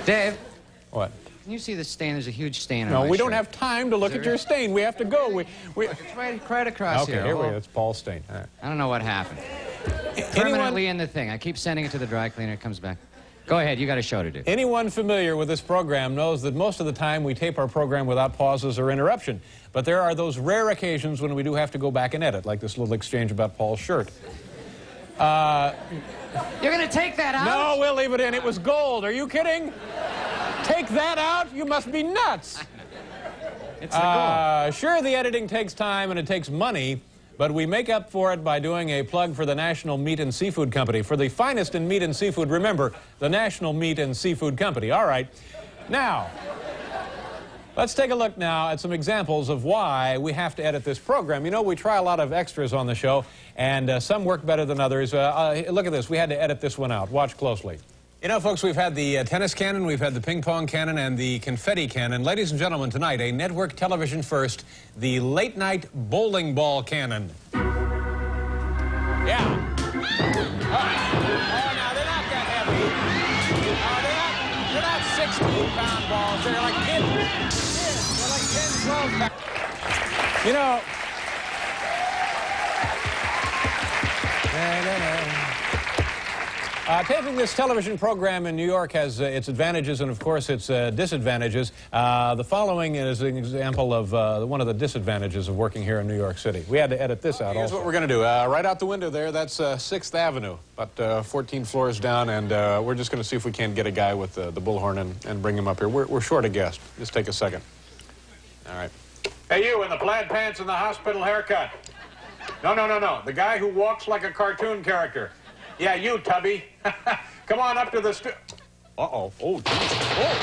Dave. What? Can you see the stain? There's a huge stain on No, my we shirt. don't have time to look at your stain. We have to go. Look, it's right across okay, here. here we go. It's Paul's stain. All right. I don't know what happened. Permanently in the thing. I keep sending it to the dry cleaner. It comes back. Go ahead. You got a show to do. Anyone familiar with this program knows that most of the time we tape our program without pauses or interruption. But there are those rare occasions when we do have to go back and edit, like this little exchange about Paul's shirt. You're going to take that out? No, we'll leave it in. It was gold. Are you kidding? Take that out? You must be nuts. It's the gold. Sure, the editing takes time and it takes money, but we make up for it by doing a plug for the National Meat and Seafood Company. For the finest in meat and seafood, remember, the National Meat and Seafood Company. All right. Now, let's take a look now at some examples of why we have to edit this program. You know, we try a lot of extras on the show, and some work better than others. Look at this. We had to edit this one out. Watch closely. You know, folks, we've had the tennis cannon, we've had the ping pong cannon, and the confetti cannon. Ladies and gentlemen, tonight, a network television first, the late night bowling ball cannon. Yeah. Oh, now they're not that heavy. They're not 16-pound balls. They're like 10. They're like 10, 12 pounds. You know. Taping this television program in New York has its advantages and, of course, its disadvantages. The following is an example of one of the disadvantages of working here in New York City. We had to edit this out. Here's what we're going to do. Right out the window there, that's 6th Avenue, about 14 floors down, and we're just going to see if we can get a guy with the bullhorn and bring him up here. We're short a guest. Just take a second. All right. Hey, you in the plaid pants and the hospital haircut. No. The guy who walks like a cartoon character. Yeah, you, Tubby. Come on up to the Uh-oh. Oh, geez. Oh.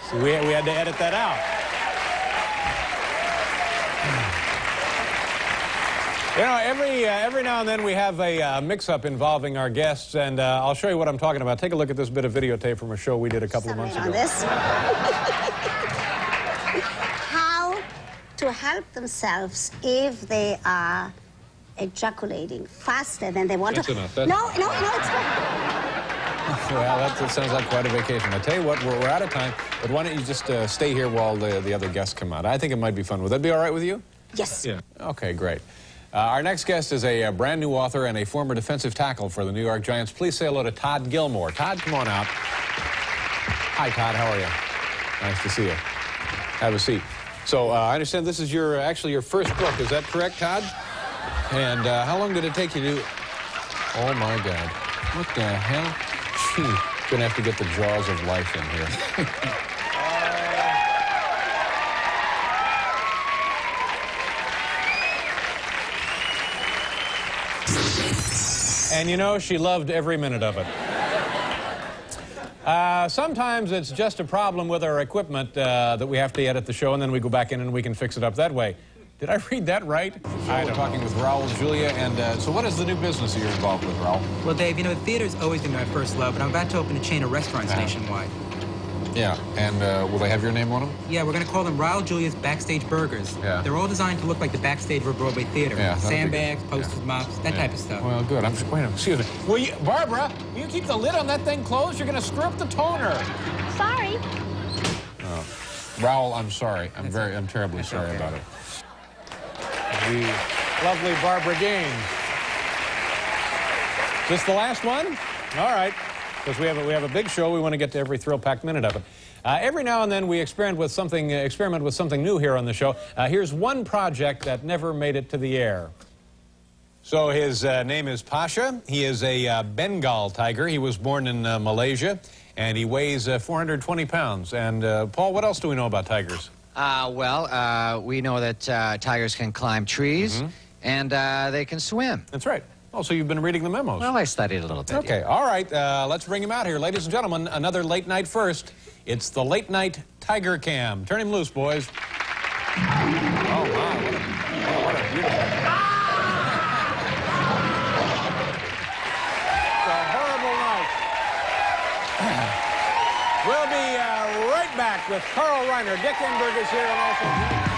So we had to edit that out. You know, every now and then we have a mix-up involving our guests, and I'll show you what I'm talking about. Take a look at this bit of videotape from a show we did a couple of months ago. How to help themselves if they are ejaculating faster than they want That's to. enough. No, it's not. Well, that sounds like quite a vacation. I tell you what, we're out of time, but why don't you just stay here while the other guests come out? I think it might be fun. Would that be all right with you? Yes. Yeah. Okay, great. Our next guest is a brand new author and a former defensive tackle for the New York Giants. Please say hello to Todd Gilmore. Todd, come on out. Hi, Todd. How are you? Nice to see you. Have a seat. So I understand this is actually your first book. Is that correct, Todd? And how long did it take you to... Oh, my God. What the hell? Gee, gonna have to get the jaws of life in here. And you know, she loved every minute of it. Sometimes it's just a problem with our equipment that we have to edit the show, and then we go back in and we can fix it up that way. Did I read that right? I'm talking with Raul Julia, and so what is the new business that you're involved with, Raul? Well, Dave, you know, theater's always been my first love, but I'm about to open a chain of restaurants nationwide. Yeah, and will they have your name on them? Yeah, we're going to call them Raul Julia's Backstage Burgers. Yeah. They're all designed to look like the backstage of a Broadway theater. Yeah, sandbags, posters, mops, that type of stuff. Well, good. Wait a minute, excuse me. Will you, Barbara, will you keep the lid on that thing closed? You're going to screw up the toner. Sorry. Oh. Raul, I'm sorry. I'm terribly sorry about it. The lovely Barbara Gaines. Is this the last one? All right. Because we have a big show, we want to get to every thrill-packed minute of it. Every now and then we experiment with something new here on the show. Here's one project that never made it to the air. So his name is Pasha. He is a Bengal tiger. He was born in Malaysia, and he weighs 420 pounds. And Paul, what else do we know about tigers? We know that tigers can climb trees, and they can swim. That's right. Oh, so you've been reading the memos. Well, I studied a little bit. Okay, yeah. all right. Let's bring him out here. Ladies and gentlemen, another late night first. It's the late night Tiger Cam. Turn him loose, boys. Oh, my. What a beautiful... It's a horrible night. We'll be right back with Carl Reiner. Dick Enberg is here and also...